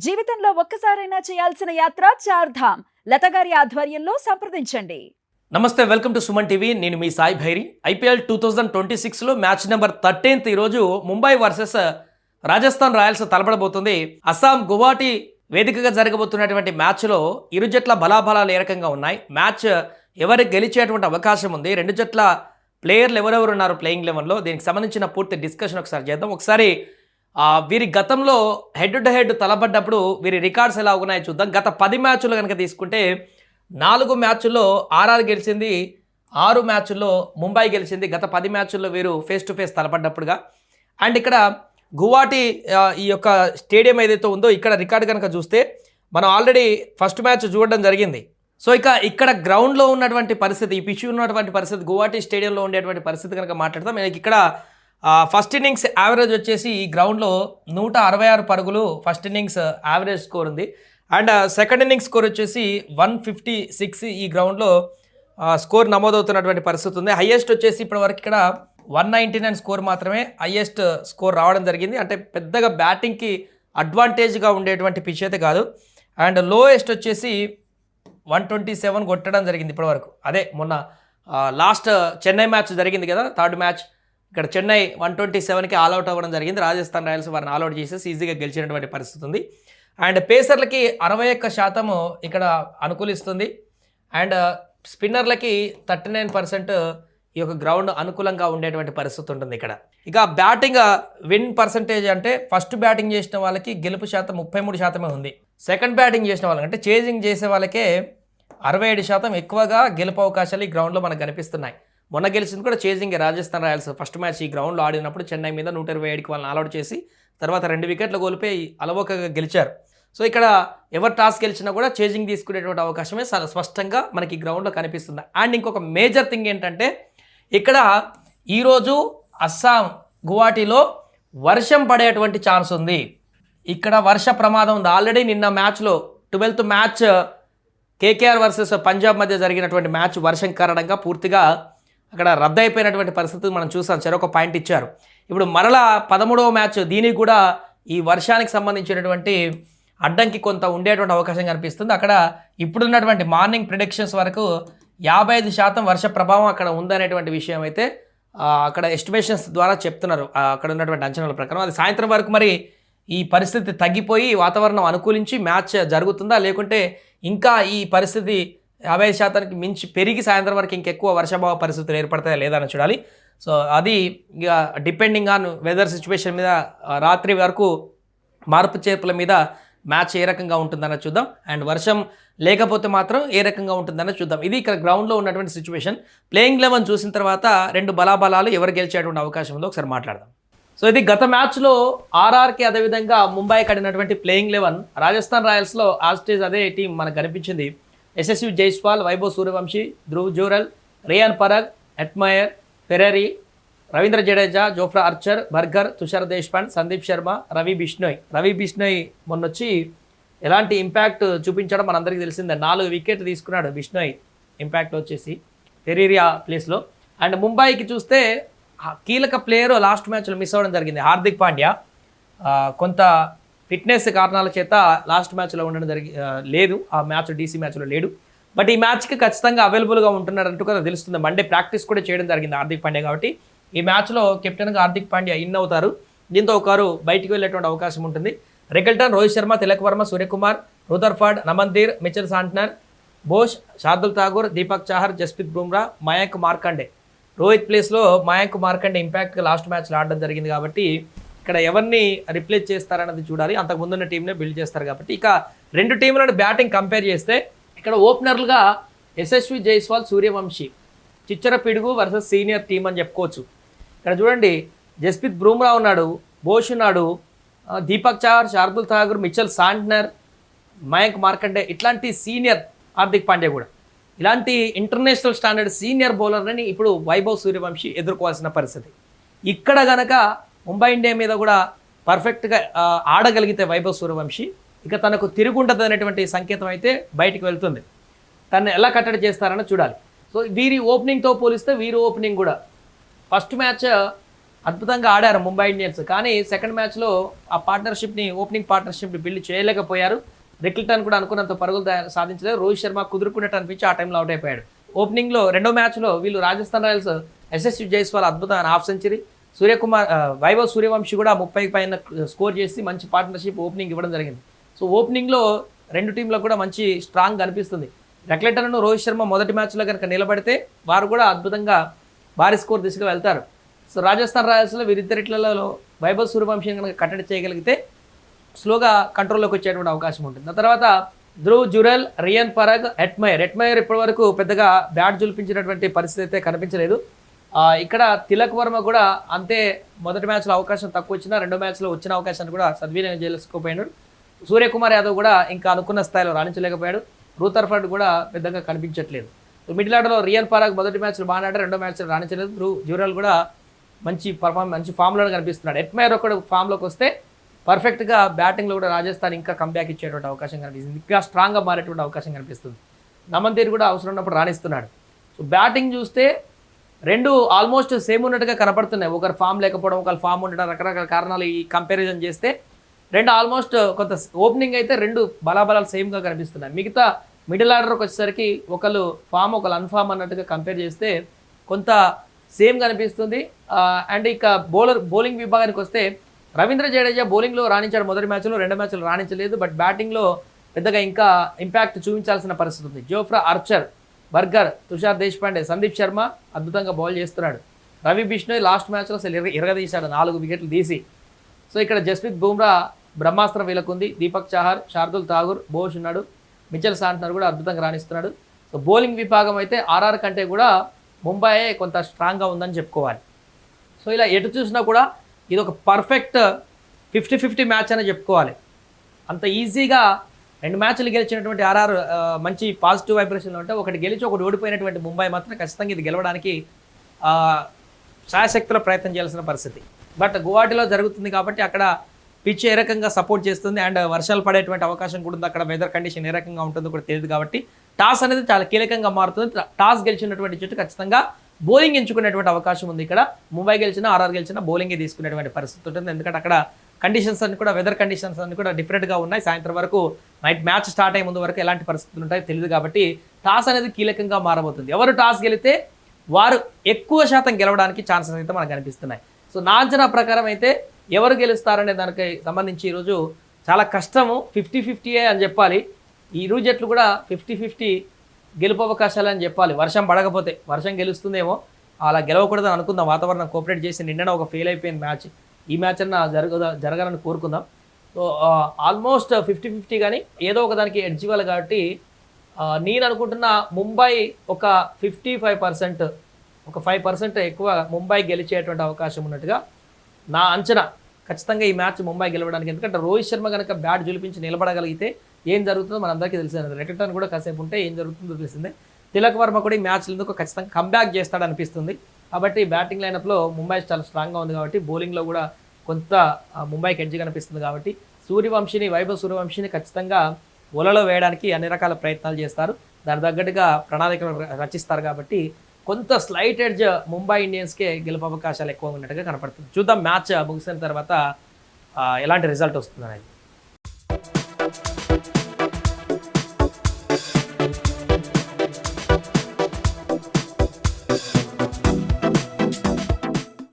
జీవితంలో ఒక్కసారైనా చేయాల్సిన యాత్ర చార్ధామ్. లతగారి ఆధ్వర్యంలో సంప్రదించండి. నమస్తే, వెల్కమ్ టు సుమన్ టీవీ. నేను మీ సాయి భైరి. ఐపీఎల్ 2026లో మ్యాచ్ నెంబర్ 13th ఈరోజు ముంబై వర్సెస్ రాజస్థాన్ రాయల్స్ తలపడబోతుంది. అస్సాం గువాహటి వేదికగా జరగబోతున్నటువంటి మ్యాచ్లో ఇరు జట్ల బలాబలాలు ఏ రకంగా ఉన్నాయి, మ్యాచ్ ఎవరికి గెలిచేటువంటి అవకాశం ఉంది, రెండు జట్ల ప్లేయర్లు ఎవరెవరు ఉన్నారు ప్లేయింగ్ లెవెన్లో, దీనికి సంబంధించిన పూర్తి డిస్కషన్ ఒకసారి చేద్దాం. ఒకసారి వీరి గతంలో హెడ్ టు హెడ్ తలపడ్డప్పుడు వీరి రికార్డ్స్ ఎలా ఉన్నాయో చూద్దాం. గత 10 మ్యాచ్లు కనుక తీసుకుంటే 4 మ్యాచ్ల్లో ఆర్ఆర్ గెలిచింది, 6 మ్యాచ్ల్లో ముంబై గెలిచింది. గత 10 మ్యాచ్ల్లో వీరు ఫేస్ టు ఫేస్ తలపడ్డప్పుడుగా. అండ్ ఇక్కడ గువాహటి ఈ యొక్క స్టేడియం ఏదైతే ఉందో ఇక్కడ రికార్డు కనుక చూస్తే మనం ఆల్రెడీ ఫస్ట్ మ్యాచ్ చూడడం జరిగింది. సో ఇక్కడ గ్రౌండ్లో ఉన్నటువంటి పరిస్థితి, ఈ పిచ్ ఉన్నటువంటి పరిస్థితి, గువాహటి స్టేడియంలో ఉండేటువంటి పరిస్థితి కనుక మాట్లాడతాం. ఇక్కడ ఫస్ట్ ఇన్నింగ్స్ యావరేజ్ వచ్చేసి ఈ గ్రౌండ్లో 166 పరుగులు ఫస్ట్ ఇన్నింగ్స్ యావరేజ్ స్కోర్ ఉంది. అండ్ సెకండ్ ఇన్నింగ్స్ స్కోర్ వచ్చేసి 156 ఈ గ్రౌండ్లో స్కోర్ నమోదవుతున్నటువంటి పరిస్థితి ఉంది. హైయెస్ట్ వచ్చేసి ఇప్పటివరకు ఇక్కడ 199 స్కోర్ మాత్రమే హైయెస్ట్ స్కోర్ రావడం జరిగింది. అంటే పెద్దగా బ్యాటింగ్కి అడ్వాంటేజ్గా ఉండేటువంటి పిచ్ అయితే కాదు. అండ్ లోయెస్ట్ వచ్చేసి 127 కొట్టడం జరిగింది ఇప్పటివరకు. అదే మొన్న లాస్ట్ చెన్నై మ్యాచ్ జరిగింది కదా, థర్డ్ మ్యాచ్, ఇక్కడ చెన్నై 127కి ఆల్అవుట్ అవ్వడం జరిగింది. రాజస్థాన్ రాయల్స్ వారిని ఆల్అవుట్ చేసేసి ఈజీగా గెలిచినటువంటి పరిస్థితి ఉంది. అండ్ పేసర్లకి 61% ఇక్కడ అనుకూలిస్తుంది. అండ్ స్పిన్నర్లకి 39% ఈ యొక్క గ్రౌండ్ అనుకూలంగా ఉండేటువంటి పరిస్థితి ఉంటుంది ఇక్కడ. ఇక బ్యాటింగ్ విన్ పర్సంటేజ్ అంటే ఫస్ట్ బ్యాటింగ్ చేసిన వాళ్ళకి గెలుపు శాతం 33% ఉంది. సెకండ్ బ్యాటింగ్ చేసిన వాళ్ళకి అంటే చేజింగ్ చేసే వాళ్ళకే 67% ఎక్కువగా గెలుపు అవకాశాలు ఈ గ్రౌండ్లో మనకు కనిపిస్తున్నాయి. మొన్న గెలిచింది కూడా chasing Rajasthan Royals. First match ఈ గ్రౌండ్లో ఆడినప్పుడు చెన్నై మీద 127కి వాళ్ళని ఆల్అవుట్ చేసి తర్వాత 2 వికెట్లు కోల్పోయి అలవోకగా గెలిచారు. సో ఇక్కడ ఎవరు టాస్ గెలిచినా కూడా చేజింగ్ తీసుకునేటువంటి అవకాశమే చాలా స్పష్టంగా మనకి ఈ గ్రౌండ్లో కనిపిస్తుంది. అండ్ ఇంకొక మేజర్ థింగ్ ఏంటంటే ఇక్కడ ఈరోజు అస్సాం గువాహటిలో వర్షం పడేటువంటి ఛాన్స్ ఉంది. ఇక్కడ వర్ష ప్రమాదం ఉంది. ఆల్రెడీ నిన్న మ్యాచ్లో 12th match KKR versus Punjab మధ్య జరిగినటువంటి మ్యాచ్ వర్షం కారణంగా పూర్తిగా అక్కడ రద్దయిపోయినటువంటి పరిస్థితి మనం చూసాం. చెరొక పాయింట్ ఇచ్చారు. ఇప్పుడు మరలా 13వ మ్యాచ్ దీనికి కూడా ఈ వర్షానికి సంబంధించినటువంటి అడ్డంకి కొంత ఉండేటువంటి అవకాశం కనిపిస్తుంది. అక్కడ ఇప్పుడున్నటువంటి మార్నింగ్ ప్రిడిక్షన్స్ వరకు 55% వర్ష ప్రభావం అక్కడ ఉందనేటువంటి విషయం అయితే అక్కడ ఎస్టిమేషన్స్ ద్వారా చెప్తున్నారు. అక్కడ ఉన్నటువంటి అంచనాల ప్రకారం అది సాయంత్రం వరకు మరి ఈ పరిస్థితి తగ్గిపోయి వాతావరణం అనుకూలించి మ్యాచ్ జరుగుతుందా, లేకుంటే ఇంకా ఈ పరిస్థితి 50%కి మించి పెరిగి సాయంత్రం వరకు ఇంకెక్కువ వర్షాభావ పరిస్థితులు ఏర్పడతాయా లేదా అని చూడాలి. సో అది ఇక డిపెండింగ్ ఆన్ వెదర్ సిచ్యువేషన్ మీద, రాత్రి వరకు మార్పు చేర్పుల మీద మ్యాచ్ ఏ రకంగా ఉంటుందన్న చూద్దాం. అండ్ వర్షం లేకపోతే మాత్రం ఏ రకంగా ఉంటుందన్న చూద్దాం. ఇది ఇక్కడ గ్రౌండ్లో ఉన్నటువంటి సిచ్యువేషన్. ప్లేయింగ్ 11 చూసిన తర్వాత రెండు బలాబలాలు ఎవరు గెలిచేటువంటి అవకాశం ఉందో ఒకసారి మాట్లాడదాం. సో ఇది గత మ్యాచ్లో ఆర్ఆర్కి అదేవిధంగా ముంబైకి ఆడినటువంటి ప్లేయింగ్ 11. రాజస్థాన్ రాయల్స్లో ఆస్టేజ్ అదే టీం మనకు కనిపించింది. Yashasvi Jaiswal, Vaibhav Suryavanshi, Dhruv Jurel, Riyan Parag, Hetmyer, Ferreira, Ravindra Jadeja, Jofra Archer, Burger, Tushar Deshpande, Sandeep Sharma, Ravi Bishnoi మొన్నొచ్చి ఎలాంటి ఇంపాక్ట్ చూపించడం మనందరికీ తెలిసిందే. 4 వికెట్లు తీసుకున్నాడు బిష్నోయ్, ఇంపాక్ట్ వచ్చేసి ఫెరీరియా ప్లేస్లో. అండ్ ముంబైకి చూస్తే కీలక ప్లేయర్ లాస్ట్ మ్యాచ్లో మిస్ అవ్వడం జరిగింది. హార్దిక్ పాండ్యా కొంత ఫిట్నెస్ కారణాల చేత లాస్ట్ మ్యాచ్లో ఉండడం లేదు. ఆ మ్యాచ్ డీసీ మ్యాచ్లో లేడు. బట్ ఈ మ్యాచ్కి ఖచ్చితంగా అవైలబుల్గా ఉంటున్నాడంటూ కదా తెలుస్తుంది. మండే ప్రాక్టీస్ కూడా చేయడం జరిగింది హార్దిక్ పాండ్యా. కాబట్టి ఈ మ్యాచ్లో కెప్టెన్గా హార్దిక్ పాండ్యా ఇన్ అవుతారు. దీంతో ఒకరు బయటికి వెళ్ళేటువంటి అవకాశం ఉంటుంది. Rickelton, Rohit Sharma, Tilak Varma, Suryakumar, Rutherford, Naman Dhir, Mitchell Santner, Bosch, Shardul Thakur, Deepak Chahar, Jasprit Bumrah, Mayank Markande. Rohit ప్లేస్లో మయాంక్ మార్కండే ఇంపాక్ట్గా లాస్ట్ మ్యాచ్లో ఆడడం జరిగింది. కాబట్టి ఇక్కడ ఎవరిని రిప్లేస్ చేస్తారన్నది చూడాలి. అంతకుముందున్న టీంనే బిల్డ్ చేస్తారు కాబట్టి. ఇక రెండు టీంలను బ్యాటింగ్ కంపేర్ చేస్తే ఇక్కడ ఓపెనర్లుగా యశస్వి జైస్వాల్, సూర్యవంశీ, చిచ్చర పిడుగు వర్సెస్ సీనియర్ టీం అని చెప్పుకోవచ్చు. ఇక్కడ చూడండి, జస్ప్రీత్ బుమ్రా ఉన్నాడు, బోష్ ఉన్నాడు, దీపక్ చాహర్, శార్దుల్ ఠాగూర్, మిచెల్ శాంట్నర్, మయాంక్ మార్కండే, ఇట్లాంటి సీనియర్, హార్దిక్ పాండ్యా కూడా ఇలాంటి ఇంటర్నేషనల్ స్టాండర్డ్ సీనియర్ బౌలర్లని ఇప్పుడు వైభవ్ సూర్యవంశీ ఎదుర్కోవాల్సిన పరిస్థితి. ఇక్కడ గనక ముంబై ఇండియా మీద కూడా పర్ఫెక్ట్గా ఆడగలిగితే వైభవ్ సూర్యవంశీ ఇక తనకు తిరుగుండదు అనేటువంటి సంకేతం అయితే బయటికి వెళ్తుంది. తను ఎలా కట్టడి చేస్తారని చూడాలి. సో వీరి ఓపెనింగ్తో పోలిస్తే వీరి ఓపెనింగ్ కూడా ఫస్ట్ మ్యాచ్ అద్భుతంగా ఆడారు ముంబై ఇండియన్స్. కానీ సెకండ్ మ్యాచ్లో ఆ పార్ట్నర్షిప్ని ఓపెనింగ్ పార్ట్నర్షిప్ని బిల్డ్ చేయలేకపోయారు. రిక్లిటన్ కూడా అనుకున్నంత పరుగులు సాధించలేదు. రోహిత్ శర్మ కుదురుకున్నట్టు అనిపించి ఆ టైంలో అవుట్ అయిపోయాడు. ఓపెనింగ్లో రెండో మ్యాచ్లో వీళ్ళు రాజస్థాన్ రాయల్స్ యశస్వి జైస్వాల్ అద్భుతమైన హాఫ్ సెంచరీ, వైభవ్ సూర్యవంశీ కూడా 30 పైన స్కోర్ చేసి మంచి పార్ట్నర్షిప్ ఓపెనింగ్ ఇవ్వడం జరిగింది. సో ఓపెనింగ్లో రెండు టీంలకు కూడా మంచి స్ట్రాంగ్ కనిపిస్తుంది. రెక్లెటన్ను రోహిత్ శర్మ మొదటి మ్యాచ్లో కనుక నిలబడితే వారు కూడా అద్భుతంగా భారీ స్కోర్ దిశగా వెళ్తారు. సో రాజస్థాన్ రాయల్స్లో వీరిద్దరిట్లలో వైభవ్ సూర్యవంశీని కనుక కట్టడి చేయగలిగితే స్లోగా కంట్రోల్లోకి వచ్చేటువంటి అవకాశం ఉంటుంది. ఆ తర్వాత ధ్రువ్ జురెల్, రియన్ పరాగ్, ఎట్మయర్ ఇప్పటి వరకు పెద్దగా బ్యాట్ జులిపించినటువంటి పరిస్థితి అయితే కనిపించలేదు. ఇక్కడ తిలక్ వర్మ కూడా అంతే, మొదటి మ్యాచ్లో అవకాశం తక్కువ వచ్చినా రెండో మ్యాచ్లో వచ్చిన అవకాశాన్ని కూడా సద్వినియోగం చేసుకోపోయాడు. సూర్యకుమార్ యాదవ్ కూడా ఇంకా అనుకున్న స్థాయిలో రాణించలేకపోయాడు. రూథర్ఫర్డ్ కూడా పెద్దగా కనిపించట్లేదు. మిడిల్ ఆర్డర్లో రియన్ పరాగ్ మొదటి మ్యాచ్లో బాగా ఆడాడు, రెండో మ్యాచ్లో రాణించలేదు. ధ్రువ్ జురెల్ కూడా మంచి ఫామ్లో కనిపిస్తున్నాడు. ఎట్మయర్ ఒకటి ఫామ్లోకి వస్తే పర్ఫెక్ట్గా బ్యాటింగ్లో కూడా రాజస్థాన్ ఇంకా కంబ్యాక్ ఇచ్చేటువంటి అవకాశం కనిపిస్తుంది, ఇంకా స్ట్రాంగ్గా మారేటువంటి అవకాశం కనిపిస్తుంది. నమన్దీర్ కూడా అవసరం ఉన్నప్పుడు రాణిస్తున్నాడు. సో బ్యాటింగ్ చూస్తే రెండు ఆల్మోస్ట్ సేమ్ ఉన్నట్టుగా కనపడుతున్నాయి. ఒకరు ఫామ్ లేకపోవడం, ఒకరు ఫామ్ ఉండడం, రకరకాల కారణాలు ఈ కంపారిజన్ చేస్తే రెండు ఆల్మోస్ట్ కొంత ఓపెనింగ్ అయితే రెండు బలాబలాలు సేమ్గా కనిపిస్తున్నాయి. మిగతా మిడిల్ ఆర్డర్కి వచ్చేసరికి ఒకళ్ళు ఫామ్ ఒకళ్ళు అన్ఫామ్ అన్నట్టుగా కంపేర్ చేస్తే కొంత సేమ్ కనిపిస్తుంది. అండ్ ఇక బౌలింగ్ విభాగానికి వస్తే రవీంద్ర జడేజా బౌలింగ్లో రాణించాడు మొదటి మ్యాచ్లో, రెండో మ్యాచ్లో రాణించలేదు. బట్ బ్యాటింగ్లో పెద్దగా ఇంకా ఇంపాక్ట్ చూపించాల్సిన పరిస్థితి ఉంది. Jofra Archer, Burger, Tushar Deshpande, Sandeep Sharma అద్భుతంగా బౌల్ చేస్తున్నాడు. రవి బిష్ణోయ్ లాస్ట్ మ్యాచ్లో అసలు ఇరగదీశాడు 4 వికెట్లు తీసి. సో ఇక్కడ జస్ప్రీత్ బుమ్రా బ్రహ్మాస్త్రం వీలకుంది. దీపక్ చాహర్, శార్దుల్ ఠాగూర్, బోష్ ఉన్నాడు. మిచెల్ శాంట్నర్ కూడా అద్భుతంగా రాణిస్తున్నాడు. సో బౌలింగ్ విభాగం అయితే ఆర్ఆర్ కంటే కూడా ముంబైయే కొంత స్ట్రాంగ్గా ఉందని చెప్పుకోవాలి. సో ఇలా ఎటు చూసినా కూడా ఇది ఒక పర్ఫెక్ట్ 50-50 మ్యాచ్ అని చెప్పుకోవాలి. అంత ఈజీగా 2 మ్యాచ్లు గెలిచినటువంటి ఆర్ఆర్ మంచి పాజిటివ్ వైబ్రేషన్లో ఉంటే, ఒకటి గెలిచి ఒకటి ఓడిపోయినటువంటి ముంబై మాత్రం ఖచ్చితంగా ఇది గెలవడానికి శాయశక్తిలో ప్రయత్నం చేయాల్సిన పరిస్థితి. బట్ గువాహటిలో జరుగుతుంది కాబట్టి అక్కడ పిచ్ ఏ రకంగా సపోర్ట్ చేస్తుంది, అండ్ వర్షాలు పడేటువంటి అవకాశం కూడా ఉంది. అక్కడ వెదర్ కండిషన్ ఏ రకంగా ఉంటుందో కూడా తెలియదు కాబట్టి టాస్ అనేది చాలా కీలకంగా మారుతుంది. టాస్ గెలిచినటువంటి జట్టు ఖచ్చితంగా బౌలింగ్ ఎంచుకునేటువంటి అవకాశం ఉంది. ఇక్కడ ముంబై గెలిచినా ఆర్ఆర్ గెలిచినా బౌలింగే తీసుకునేటువంటి పరిస్థితి ఉంటుంది. ఎందుకంటే అక్కడ కండిషన్స్ అన్ని కూడా, వెదర్ కండిషన్స్ అన్ని కూడా డిఫరెంట్గా ఉన్నాయి. సాయంత్రం వరకు నైట్ మ్యాచ్ స్టార్ట్ అయ్యే ముందు వరకు ఎలాంటి పరిస్థితులు ఉంటాయో తెలియదు కాబట్టి టాస్ అనేది కీలకంగా మారబోతుంది. ఎవరు టాస్ గెలితే వారు ఎక్కువ శాతం గెలవడానికి ఛాన్సెస్ అయితే మనకు కనిపిస్తున్నాయి. సో నా అంచనా ప్రకారం అయితే ఎవరు గెలుస్తారనే దానికి సంబంధించి ఈరోజు చాలా కష్టము, 50-50 అని చెప్పాలి. ఈ ఇరు జట్లు కూడా 50-50 గెలుపు అవకాశాలు అని చెప్పాలి. వర్షం పడకపోతే, వర్షం గెలుస్తుందేమో, అలా గెలవకూడదని అనుకుందాం. వాతావరణం కోఆపరేట్ చేసి నిన్న ఒక ఫెయిల్ అయిపోయిన మ్యాచ్, ఈ మ్యాచ్ అన్న జరగాలని కోరుకుందాం. సో ఆల్మోస్ట్ 50-50 కానీ ఏదో ఒక దానికి ఎడ్జ్ ఇవ్వాలి కాబట్టి నేను అనుకుంటున్న ముంబై ఒక 55%, ఒక 5% ఎక్కువ ముంబై గెలిచేటువంటి అవకాశం ఉన్నట్టుగా నా అంచనా. ఖచ్చితంగా ఈ మ్యాచ్ ముంబై గెలవడానికి, ఎందుకంటే రోహిత్ శర్మ కనుక బ్యాట్ జులిపించి నిలబడగలిగితే ఏం జరుగుతుందో మనందరికీ తెలిసిందే. రిటర్న్ కూడా కాసేపు ఉంటే ఏం జరుగుతుందో తెలిసిందే. తిలక్ వర్మ కూడా ఈ మ్యాచ్లు ఎందుకు ఖచ్చితంగా కంబ్యాక్ చేస్తాడు అనిపిస్తుంది. కాబట్టి బ్యాటింగ్ లైనప్లో ముంబై చాలా స్ట్రాంగ్గా ఉంది కాబట్టి బౌలింగ్లో కూడా కొంత ముంబైకి ఎడ్జ్ కనిపిస్తుంది. కాబట్టి వైభవ్ సూర్యవంశీని ఖచ్చితంగా ఒలలో వేయడానికి అన్ని రకాల ప్రయత్నాలు చేస్తారు. దాని తగ్గట్టుగా ప్రణాళికలు రచిస్తారు. కాబట్టి కొంత స్లైట్ ఎడ్జ్ ముంబై ఇండియన్స్కే గెలుపు అవకాశాలు ఎక్కువ ఉన్నట్టుగా కనపడుతుంది. చూద్దాం మ్యాచ్ ముగిసిన తర్వాత ఎలాంటి రిజల్ట్ వస్తుంది అనేది.